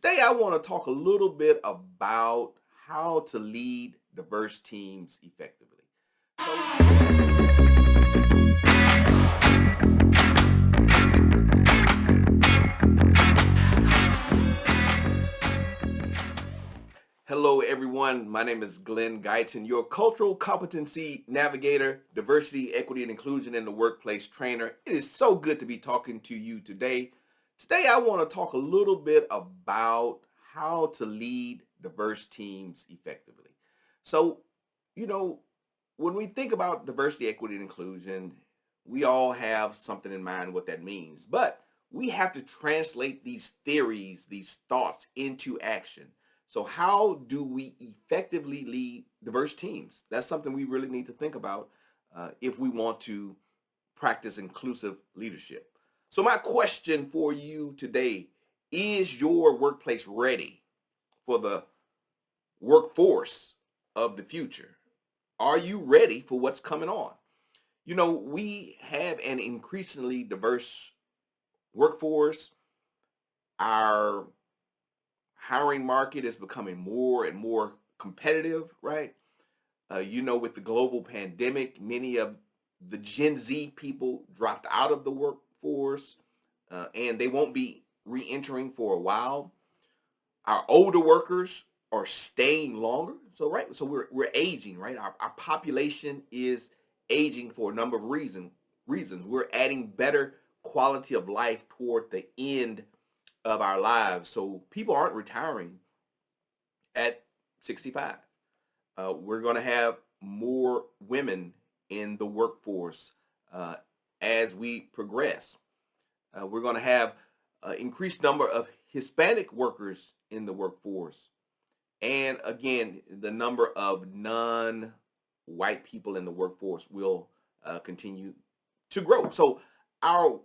Today, I want to talk a little bit about how to lead diverse teams effectively. Hello, everyone. My name is Glenn Guyton, your cultural competency navigator, diversity, equity, and inclusion in the workplace trainer. It is so good to be talking to you today. Today, I want to talk a little bit about how to lead diverse teams effectively. So, you know, when we think about diversity, equity, and inclusion, we all have something in mind what that means. But we have to translate these theories, these thoughts into action. So how do we effectively lead diverse teams? That's something we really need to think about if we want to practice inclusive leadership. So my question for you today, is your workplace ready for the workforce of the future? Are you ready for what's coming on? We have an increasingly diverse workforce. Our hiring market is becoming more and more competitive, right? With the global pandemic, many of the Gen Z people dropped out of the workforce, and they won't be re-entering for a while. Our older workers are staying longer. So right, so we're aging, right? Our population is aging for a number of reasons. We're adding better quality of life toward the end of our lives. So people aren't retiring at 65. We're going to have more women in the workforce uh, as we progress. We're going to have an increased number of Hispanic workers in the workforce. And again, the number of non-white people in the workforce will continue to grow. So our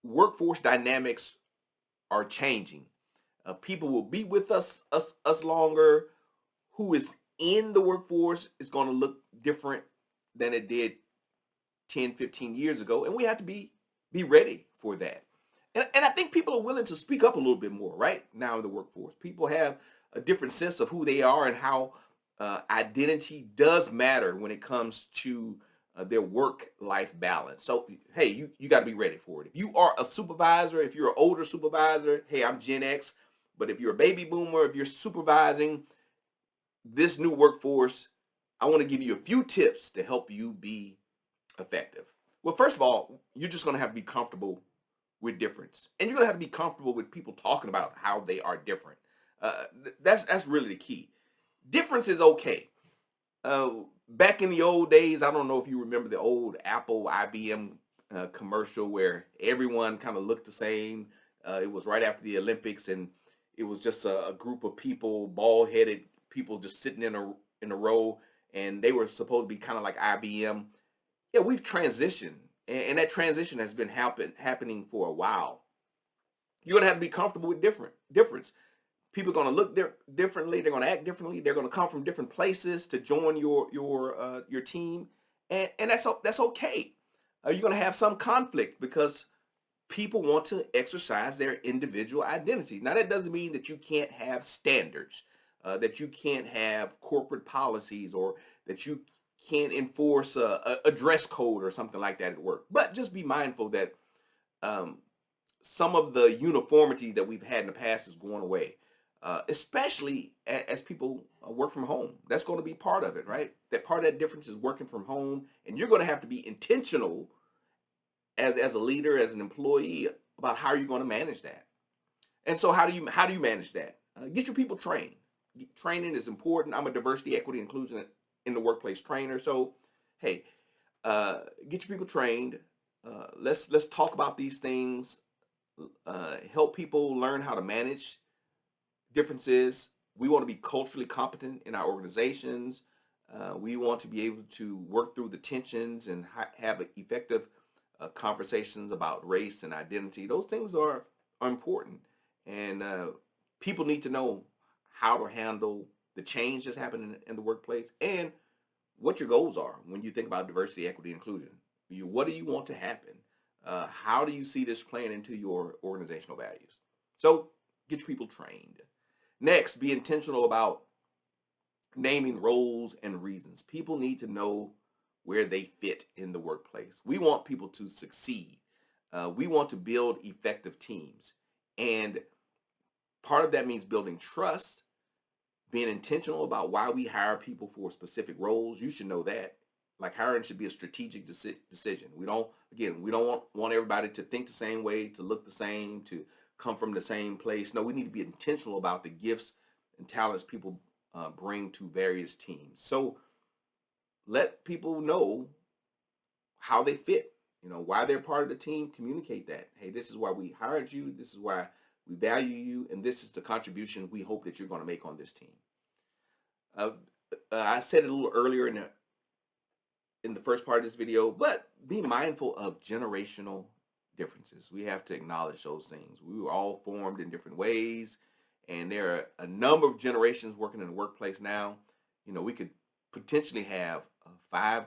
workforce dynamics are changing. People will be with us longer. Who is in the workforce is going to look different than it did 10, 15 years ago, and we have to be ready for that. And I think people are willing to speak up a little bit more right now in the workforce. People have a different sense of who they are and how identity does matter when it comes to their work-life balance. So, hey, you got to be ready for it. If you are a supervisor, if you're an older supervisor, hey, I'm Gen X, but if you're a baby boomer, if you're supervising this new workforce, I want to give you a few tips to help you be effective. Well, first of all, you're just going to have to be comfortable with difference, and you're going to have to be comfortable with people talking about how they are different. That's really the key. Difference is okay. Back in the old days, I don't know if you remember the old Apple IBM commercial where everyone kind of looked the same. It was right after the Olympics, and it was just a group of people, bald-headed people, just sitting in a row, and they were supposed to be kind of like IBM. Yeah, we've transitioned, and that transition has been happening for a while. You're gonna have to be comfortable with difference. People are going to look differently. They're going to act differently. They're going to come from different places to join your team, and that's okay. You're going to have some conflict because people want to exercise their individual identity. Now that doesn't mean that you can't have standards, that you can't have corporate policies, or that you can't enforce a dress code or something like that at work. But just be mindful that um, some of the uniformity that we've had in the past is going away, especially as people work from home. That's going to be part of it, right? That part of that difference is working from home, and you're going to have to be intentional as a leader, as an employee, about how you're going to manage that. And so, how do you manage that? Get your people trained. Training is important. I'm a diversity, equity, inclusion in the workplace trainer. So, hey, get your people trained. Let's talk about these things. Help people learn how to manage differences. We want to be culturally competent in our organizations. We want to be able to work through the tensions and have effective conversations about race and identity. Those things are important, and people need to know how to handle the change that's happening in the workplace and what your goals are when you think about diversity, equity, inclusion. What do you want to happen? How do you see this playing into your organizational values? So Get your people trained. Next, be intentional about naming roles and reasons. People need to know where they fit in the workplace. We want people to succeed. We want to build effective teams. And part of that means building trust, being intentional about why we hire people for specific roles. You should know that. Like, hiring should be a strategic decision. We don't want everybody to think the same way, to look the same, to come from the same place. No, we need to be intentional about the gifts and talents people bring to various teams. So let people know how they fit, why they're part of the team. Communicate that. Hey, this is why we hired you. This is why we value you. And this is the contribution we hope that you're going to make on this team. I said it a little earlier in the first part of this video, but be mindful of generational differences. We have to acknowledge those things. We were all formed in different ways, and there are a number of generations working in the workplace now. We could potentially have 5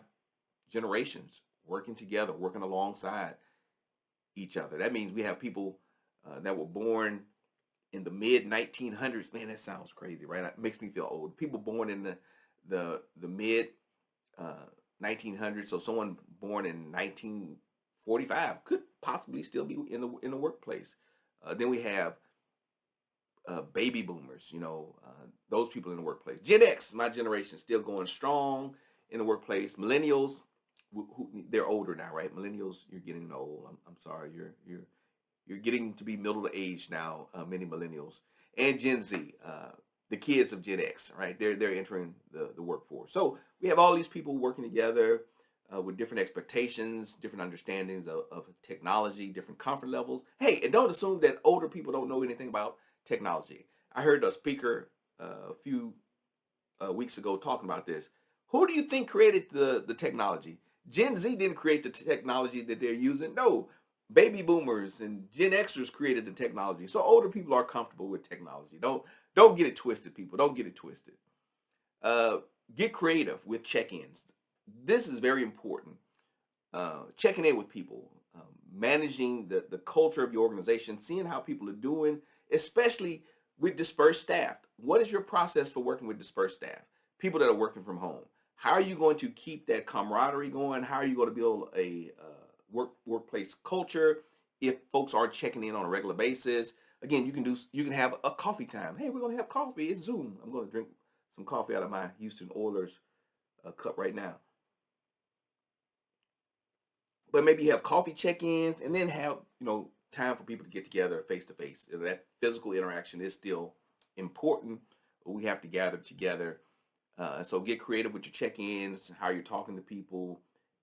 generations working together, working alongside each other. That means we have people that were born in the mid 1900s. Man, that sounds crazy, right? It makes me feel old. People born in the mid 1900s. So someone born in 1945 could possibly still be in the workplace. Then we have baby boomers, those people in the workplace. Gen X, my generation, still going strong in the workplace. Millennials, they're older now, right? Millennials, you're getting old. I'm sorry, you're getting to be middle age now. Many millennials and Gen Z, the kids of Gen X, right? They're entering the workforce. So we have all these people working together with different expectations, different understandings of technology, different comfort levels. Hey, and don't assume that older people don't know anything about technology. I heard a speaker a few weeks ago talking about this. Who do you think created the technology? Gen Z didn't create the technology that they're using. No, baby boomers and Gen Xers created the technology. So older people are comfortable with technology. Don't get it twisted, people. Don't get it twisted. Get creative with check-ins. This is very important. Checking in with people, managing the culture of your organization, seeing how people are doing, especially with dispersed staff. What is your process for working with dispersed staff? People that are working from home. How are you going to keep that camaraderie going? How are you going to build a workplace culture if folks are checking in on a regular basis? Again, you can have a coffee time. Hey, we're going to have coffee. It's Zoom. I'm going to drink some coffee out of my Houston Oilers cup right now. But maybe you have coffee check-ins, and then have time for people to get together face to face. That physical interaction is still important, but we have to gather together. So get creative with your check-ins, how you're talking to people,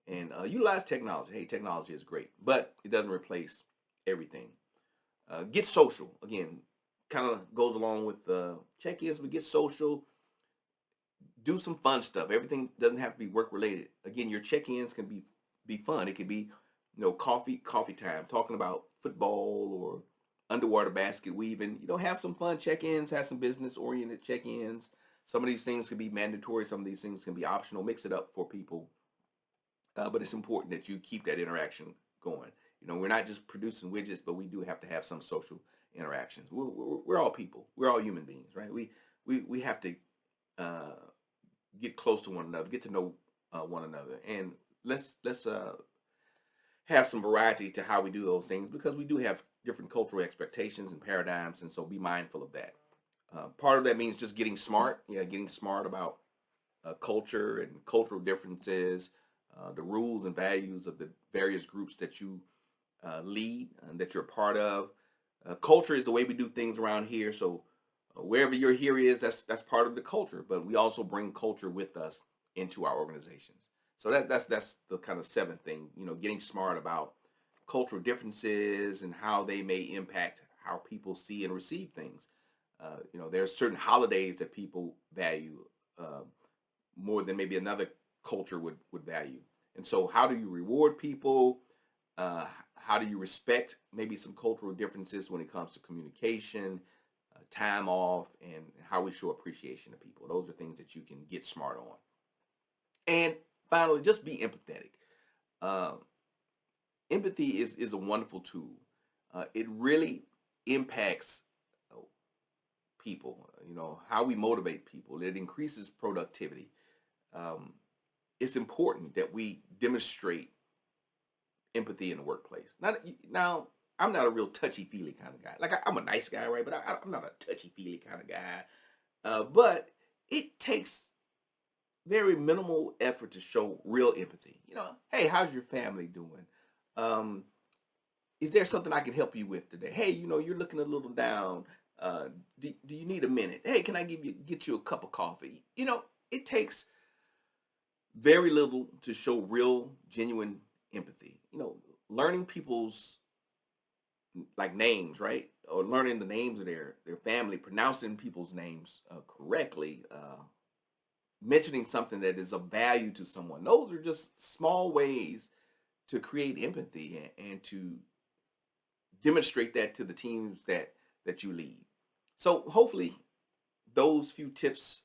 and utilize technology. Hey, technology is great, but it doesn't replace everything. Get social. Again, kind of goes along with check-ins, but get social. Do some fun stuff. Everything doesn't have to be work related. Again, your check-ins can be fun. It could be coffee time, talking about football or underwater basket weaving. Have some fun check-ins, have some business oriented check-ins. Some of these things can be mandatory, some of these things can be optional. Mix it up for people, but it's important that you keep that interaction going. We're not just producing widgets, but we do have to have some social interactions. We're all people. We're all human beings, right? We have to get close to one another, get to know one another, and let's have some variety to how we do those things, because we do have different cultural expectations and paradigms, and so be mindful of that. Part of that means just getting smart. Getting smart about culture and cultural differences, the rules and values of the various groups that you lead and that you're a part of. Culture is the way we do things around here. So wherever your here is, that's part of the culture. But we also bring culture with us into our organizations. So that's the kind of seventh thing. Getting smart about cultural differences and how they may impact how people see and receive things. There are certain holidays that people value more than maybe another culture would value. And so how do you reward people? How do you respect maybe some cultural differences when it comes to communication, time off, and how we show appreciation to people? Those are things that you can get smart on. And finally, just be empathetic. Empathy is a wonderful tool. It really impacts people, how we motivate people. It increases productivity. Um, it's important that we demonstrate empathy in the workplace. Now, I'm not a real touchy-feely kind of guy. Like I'm a nice guy, right? But I'm not a touchy-feely kind of guy. But it takes very minimal effort to show real empathy. Hey, how's your family doing? Um, is there something I can help you with today? Hey, you're looking a little down. Uh, do you need a minute? Hey, can I get you a cup of coffee? It takes very little to show real, genuine empathy. Learning people's like names, right? Or learning the names of their family, pronouncing people's names correctly, mentioning something that is of value to someone. Those are just small ways to create empathy and to demonstrate that to the teams that you lead. So hopefully those few tips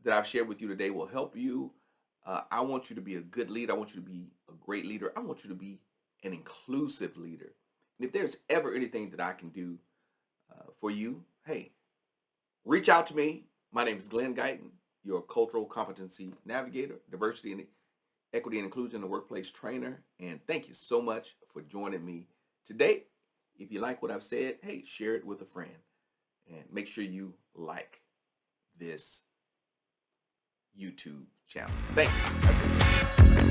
that I've shared with you today will help you. I want you to be a good leader. I want you to be a great leader. I want you to be an inclusive leader. And if there's ever anything that I can do for you, hey, reach out to me. My name is Glenn Guyton, your cultural competency navigator, diversity and equity and inclusion in the workplace trainer. And thank you so much for joining me today. If you like what I've said, hey, share it with a friend and make sure you like this YouTube channel. Thank you.